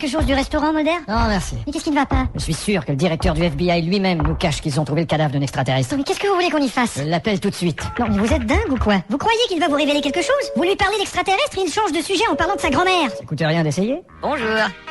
chose du restaurant, Mulder? Non, merci. Mais qu'est-ce qui ne va pas? Je suis sûr que le directeur du FBI lui-même nous cache qu'ils ont trouvé le cadavre d'un extraterrestre. Mais qu'est-ce que vous voulez qu'on y fasse? Je l'appelle tout de suite. Non, mais vous êtes dingue ou quoi? Vous croyez qu'il va vous révéler quelque chose? Vous lui parlez d'extraterrestre et il change de sujet en parlant de sa grand-mère. Ça coûte rien d'essayer? Bonjour,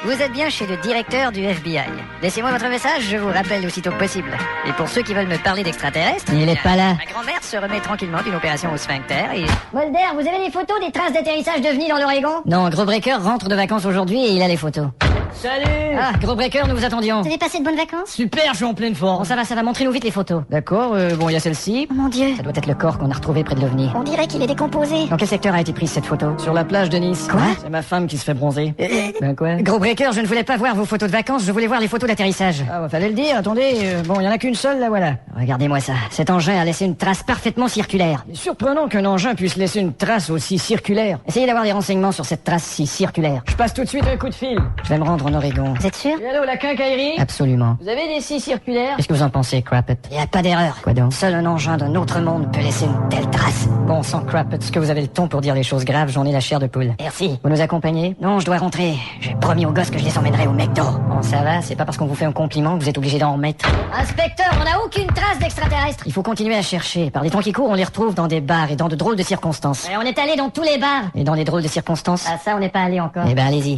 vous êtes bien chez le directeur du FBI. Laissez-moi votre message, je vous rappelle aussitôt que possible. Et pour ceux qui veulent me parler d'extraterrestres... Il est pas là. Ma grand-mère se remet tranquillement d'une opération au sphincter et... Mulder, vous avez les photos des traces d'atterrissage d'OVNI dans l'Oregon? Non, Gros Breaker rentre de vacances aujourd'hui et il a les photos. Salut! Ah, Gros Breaker, nous vous attendions. Vous avez passé de bonnes vacances? Super, je suis en pleine forme. Bon, ça va, montrez-nous vite les photos. D'accord, bon, il y a celle-ci. Oh mon Dieu. Ça doit être le corps qu'on a retrouvé près de l'OVNI. On dirait qu'il est décomposé. Dans quel secteur a été prise cette photo? Sur la plage de Nice. Quoi? C'est ma femme qui se fait bronzer. Ben quoi? Gros Breaker, je ne voulais pas voir vos photos de vacances, je voulais voir les photos d'atterrissage. Ah, bah, fallait le dire, attendez. Bon, il y en a qu'une seule, là, voilà. Regardez-moi ça. Cet engin a laissé une trace parfaitement circulaire. C'est surprenant qu'un engin puisse laisser une trace aussi circulaire. Essayez d'avoir des renseignements sur cette trace si circulaire. Je passe tout de suite un coup de fil. Je vais me rendre en Oregon. Vous êtes sûr? Et allô, la quincaillerie? Absolument. Vous avez des scies circulaires? Qu'est-ce que vous en pensez, Crappet? Il n'y a pas d'erreur. Quoi donc? Seul un engin d'un autre monde peut laisser une telle trace. Bon sang, Crappet, est-ce que vous avez le ton pour dire les choses graves? J'en ai la chair de poule. Merci. Vous nous accompagnez? Non, je dois rentrer. J'ai promis aux gosses que je les emmènerai au McDo. Bon, ça va, c'est pas parce qu'on vous fait un compliment que vous êtes obligé d'en remettre. Inspecteur, on n'a aucune trace d'extraterrestre. Il faut continuer à chercher. Par les temps qui courent, on les retrouve dans des bars et dans de drôles de circonstances. On est allé dans tous les bars. Et dans des drôles de circonstances? Ah, ça, on n'est pas allé encore. Eh ben, allez-y.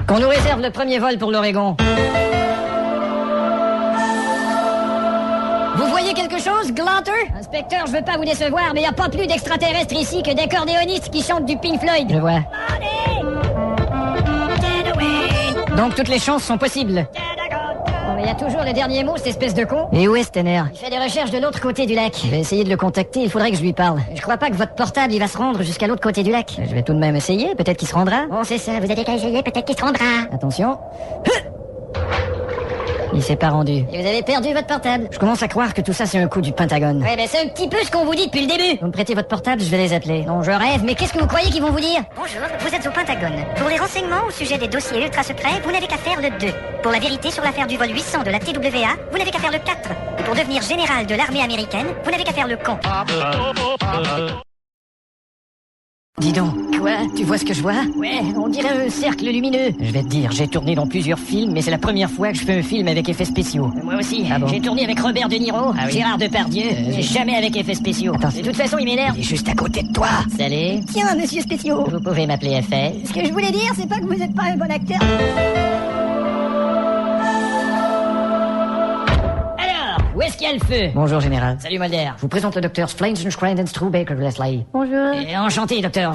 Qu'on nous réserve le premier vol pour l'Oregon. Vous voyez quelque chose, Glanter? Inspecteur, je veux pas vous décevoir, mais y a pas plus d'extraterrestres ici que d'accordéonistes qui chantent du Pink Floyd. Je vois. Donc toutes les chances sont possibles. Bon, mais y a toujours le dernier mot, cette espèce de con. Et où est Stenner? Il fait des recherches de l'autre côté du lac. Je vais essayer de le contacter, il faudrait que je lui parle. Je crois pas que votre portable, il va se rendre jusqu'à l'autre côté du lac. Je vais tout de même essayer, peut-être qu'il se rendra. Bon, c'est ça, vous avez qu'à essayer, peut-être qu'il se rendra. Attention. Il s'est pas rendu. Et vous avez perdu votre portable. Je commence à croire que tout ça c'est un coup du Pentagone. Ouais, mais c'est un petit peu ce qu'on vous dit depuis le début. Vous me prêtez votre portable, je vais les appeler. Non, je rêve, mais qu'est-ce que vous croyez qu'ils vont vous dire? Bonjour, vous êtes au Pentagone. Pour les renseignements au sujet des dossiers ultra secrets, vous n'avez qu'à faire le 2. Pour la vérité sur l'affaire du vol 800 de la TWA, vous n'avez qu'à faire le 4. Et pour devenir général de l'armée américaine, vous n'avez qu'à faire le con. Dis donc. Quoi? Tu vois ce que je vois? Ouais, on dirait un cercle lumineux. Je vais te dire, j'ai tourné dans plusieurs films, mais c'est la première fois que je fais un film avec effets spéciaux. Moi aussi. Ah bon? J'ai tourné avec Robert De Niro, Ah oui. Gérard Depardieu, mais jamais avec effets spéciaux. Attends, de toute façon, il m'énerve. Il est juste à côté de toi. Salut. Tiens, monsieur spéciaux. Vous pouvez m'appeler FS. Ce que je voulais dire, c'est pas que vous n'êtes pas un bon acteur. Où est-ce qu'il y a le feu? Bonjour, Général. Salut, Mulder. Je vous présente le docteur Flangenschreidenstrubaker Leslie. Bonjour. Enchanté, docteur.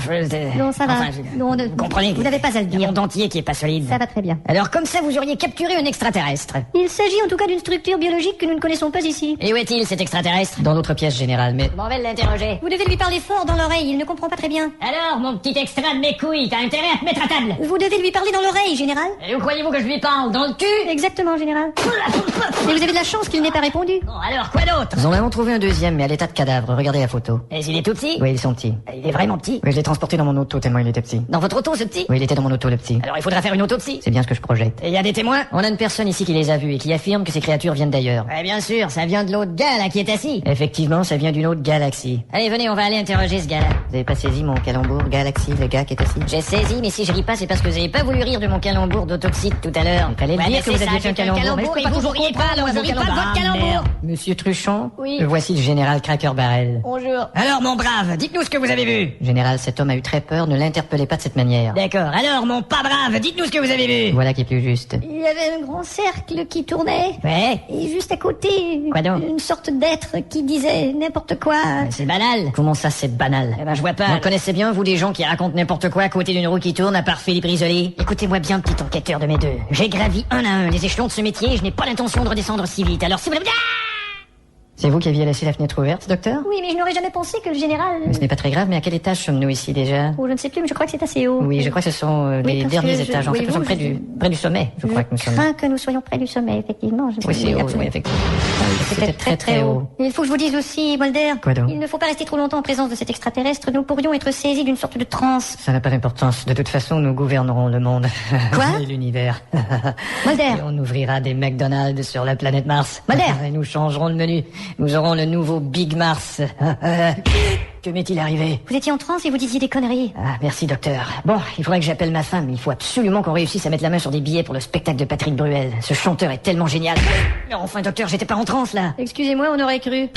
Non, ça va. Enfin, Non, vous comprenez? Vous n'avez pas à le Il y a dire. mon dentier qui est pas solide. Ça va très bien. Alors, comme ça, vous auriez capturé un extraterrestre. Il s'agit en tout cas d'une structure biologique que nous ne connaissons pas ici. Et où est-il, cet extraterrestre? Dans notre pièce, Général, mais... Je m'en vais l'interroger. Vous devez lui parler fort dans l'oreille, il ne comprend pas très bien. Alors, mon petit extra de mes couilles, t'as intérêt à te mettre à table. Vous devez lui parler dans l'oreille, général. Et où croyez-vous que je lui parle? Dans le cul? Exactement, général. Et vous avez de la chance qu'il n'ait pas répondu. Bon, alors, quoi d'autre? Nous en avons trouvé un deuxième, mais à l'état de cadavre. Regardez la photo. Et il est tout petit? Oui, ils sont petits. Il est vraiment petit? Oui, je l'ai transporté dans mon auto tellement il était petit. Dans votre auto, ce petit? Oui, il était dans mon auto, le petit. Alors, il faudra faire une autopsie. C'est bien ce que je projette. Et il y a des témoins? On a une personne ici qui les a vus et qui affirme que ces créatures viennent d'ailleurs. Ouais, bien sûr, ça vient de l'autre gars, là, qui est assis. Effectivement, ça vient d'une autre galaxie. Allez, venez, on va aller interroger ce gars-là. Vous avez pas saisi mon calembour, galaxie, le gars qui est assis? J'ai saisi, mais si je ris pas, c'est parce que vous avez pas voulu rire de mon calembour d'autoxyde tout à l'heure. Il fallait Ouais, dire mais que vous c'est aviez ça, fait un j'ai fait calembour. et vous riez pas, alors je ris pas de votre calembour. Monsieur Truchon? Oui. Voici le général Cracker Barrel. Bonjour. Alors, mon brave, dites-nous ce que vous avez vu. Général, cet homme a eu très peur, ne l'interpellez pas de cette manière. D'accord, alors, mon pas brave, dites-nous ce que vous avez vu. Voilà qui est plus juste. Il y avait un grand cercle qui tournait. Ouais, Et juste à côté, Quoi donc? une sorte d'être qui disait n'importe quoi. c'est banal. Comment ça, c'est banal? Eh ben, je vois pas. Vous connaissez bien, vous, des gens qui racontent n'importe quoi à côté d'une roue qui tourne, à part Philippe Risoli? Écoutez-moi bien, petit enquêteur de mes deux. J'ai gravi un à un les échelons de ce métier et je n'ai pas l'intention de redescendre si vite. Alors, si vous voulez... C'est vous qui aviez laissé la fenêtre ouverte, docteur? Oui, mais je n'aurais jamais pensé que le général... Ce n'est pas très grave, mais à quel étage sommes-nous ici déjà? Oh, je ne sais plus, mais je crois que c'est assez haut. Oui, je crois que ce sont Oui, les parce derniers que je- étages. En oui, fait, nous sommes vous, près du sommet, je crois que nous Je sommes. crains que nous soyons près du sommet, effectivement. Oui, c'est haut, absolument. oui, effectivement. C'est C'était très très haut. Et il faut que je vous dise aussi, Mulder, Quoi donc? il ne faut pas rester trop longtemps en présence de cet extraterrestre. Nous pourrions être saisis d'une sorte de transe. Ça n'a pas d'importance. De toute façon, nous gouvernerons le monde. Quoi? Et l'univers. Mulder, Et on ouvrira des McDonald's sur la planète Mars. Mulder. Et nous changerons le menu. Nous aurons le nouveau Big Mars. Que m'est-il arrivé? Vous étiez en transe et vous disiez des conneries. Ah, merci docteur. Bon, il faudrait que j'appelle ma femme. Il faut absolument qu'on réussisse à mettre la main sur des billets pour le spectacle de Patrick Bruel. Ce chanteur est tellement génial. Mais enfin docteur, j'étais pas en transe là. Excusez-moi, on aurait cru.